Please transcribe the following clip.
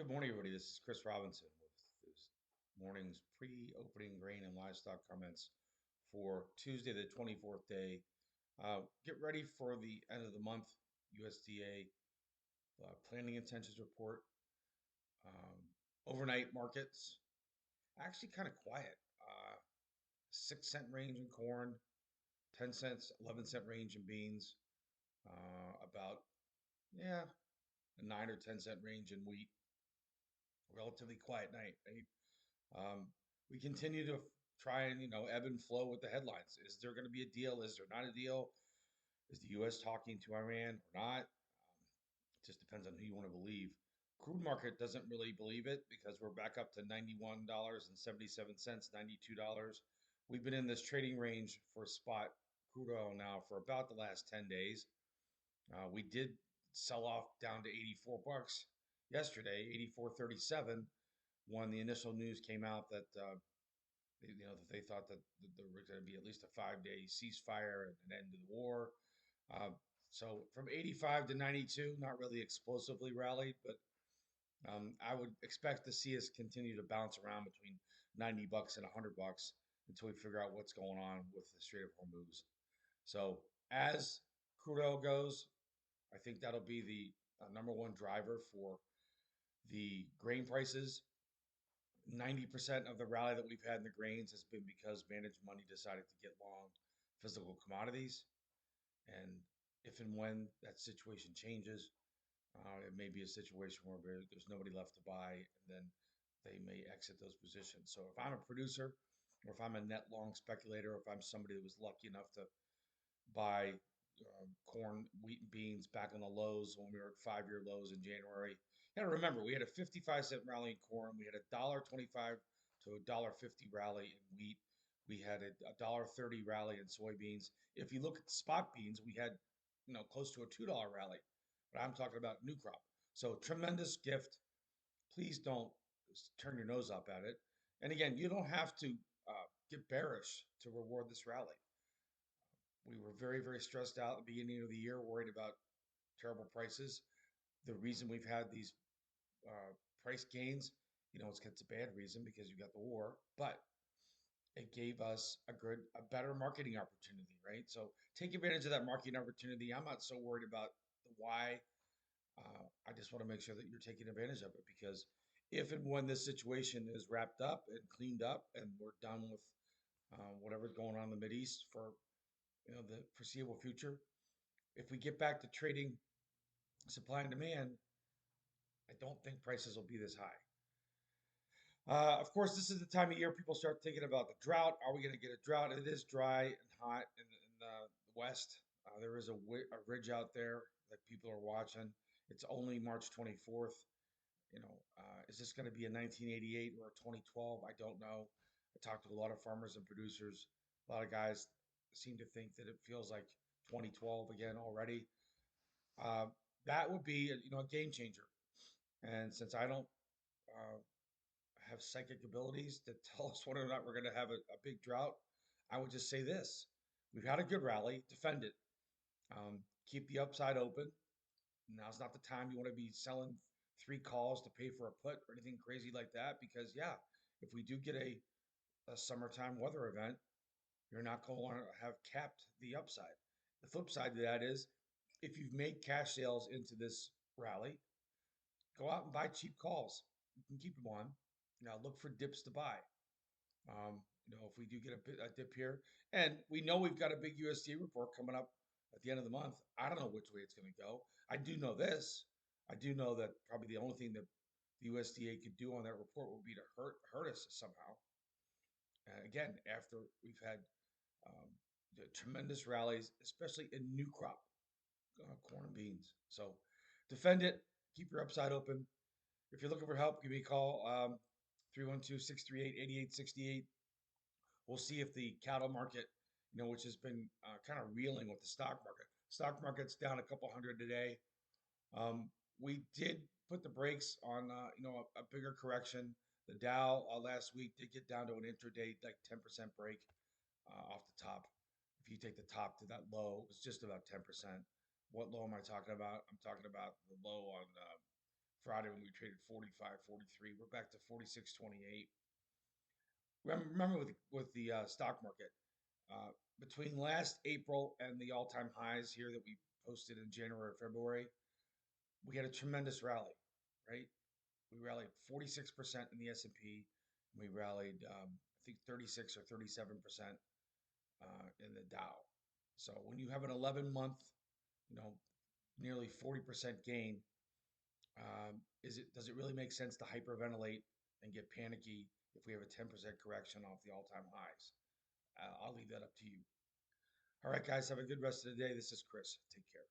Good morning, everybody. This is Chris Robinson with this morning's pre-opening grain and livestock comments for Tuesday, the 24th day. Get ready for the end of the month USDA planting intentions report. Um, Overnight markets actually kind of quiet. 6 cent range in corn, 10 cents, 11 cent range in beans. About yeah, a 9 or 10 cent range in wheat. Relatively quiet night, right? We continue to try and ebb and flow with the headlines. Is there going to be a deal? Is there not a deal? Is the U.S. talking to Iran or not? It just depends on who you want to believe. Crude market doesn't really believe it because we're back up to $91.77, $92. We've been in this trading range for spot crude oil now for about the last 10 days. We did sell off down to 84 bucks yesterday, 84.37, when the initial news came out that that they thought that there was going to be at least a 5 day ceasefire and an end to the war. Uh, so from 85 to 92, not really explosively rallied, but I would expect to see us continue to bounce around between 90 bucks and 100 bucks until we figure out what's going on with the Strait of Hormuz. So as crude oil goes, I think that'll be the number one driver for the grain prices. 90% of the rally that we've had in the grains has been because managed money decided to get long physical commodities. And if and when that situation changes, it may be a situation where there's nobody left to buy, and then they may exit those positions. So if I'm a producer, or if I'm a net long speculator, or if I'm somebody that was lucky enough to buy corn, wheat, and beans back on the lows when we were at 5 year lows in January. You got to remember, we had a 55 cent rally in corn. We had a $1.25 to $1.50 rally in wheat. We had a $1.30 rally in soybeans. If you look at the spot beans, we had close to a $2 rally. But I'm talking about new crop. So tremendous gift. Please don't turn your nose up at it. And again, you don't have to get bearish to reward this rally. We were very, very stressed out at the beginning of the year, worried about terrible prices. The reason we've had these price gains, it's a bad reason because you got the war, but it gave us a better marketing opportunity, right? So take advantage of that marketing opportunity. I'm not so worried about the why. I just want to make sure that you're taking advantage of it because if and when this situation is wrapped up and cleaned up and we're done with whatever's going on in the Mid East for the foreseeable future, if we get back to trading supply and demand, I don't think prices will be this high. Of course, this is the time of year people start thinking about the drought. Are we going to get a drought? It is dry and hot in the west. There is a ridge out there that people are watching. It's only March 24th. Is this going to be a 1988 or a 2012? I don't know. I talked to a lot of farmers and producers. A lot of guys seem to think that it feels like 2012 again already. Uh, that would be a game changer. And since I don't uh, have psychic abilities to tell us whether or not we're going to have a big drought, I would just say this: we've had a good rally, defend it, keep the upside open. Now's not the time you want to be selling three calls to pay for a put or anything crazy like that, because yeah, if we do get a summertime weather event, you're not going to want to have capped the upside. The flip side to that is if you've made cash sales into this rally, go out and buy cheap calls. You can keep them on. Now look for dips to buy. If we do get a dip here, and we know we've got a big USDA report coming up at the end of the month. I don't know which way it's going to go. I do know this. I do know that probably the only thing that the USDA could do on that report would be to hurt us somehow. Again, after we've had um, the tremendous rallies, especially in new crop corn and beans. So defend it. Keep your upside open. If you're looking for help, give me a call. 312-638-8868. We'll see if the cattle market, which has been kind of reeling with the stock market. Stock market's down a couple hundred today. We did put the brakes on, a bigger correction. The Dow last week did get down to an intraday like 10% break off the top. If you take the top to that low, it was just about 10%. What low am I talking about? I'm talking about the low on Friday when we traded 45.43. We're back to 46.28. Remember with the stock market, between last April and the all-time highs here that we posted in January or February, we had a tremendous rally, right? We rallied 46% in the S&P. We rallied, I think, 36 or 37% in the Dow. So when you have an 11-month, you know, nearly 40% gain, does it really make sense to hyperventilate and get panicky if we have a 10% correction off the all-time highs? I'll leave that up to you. All right, guys, have a good rest of the day. This is Chris. Take care.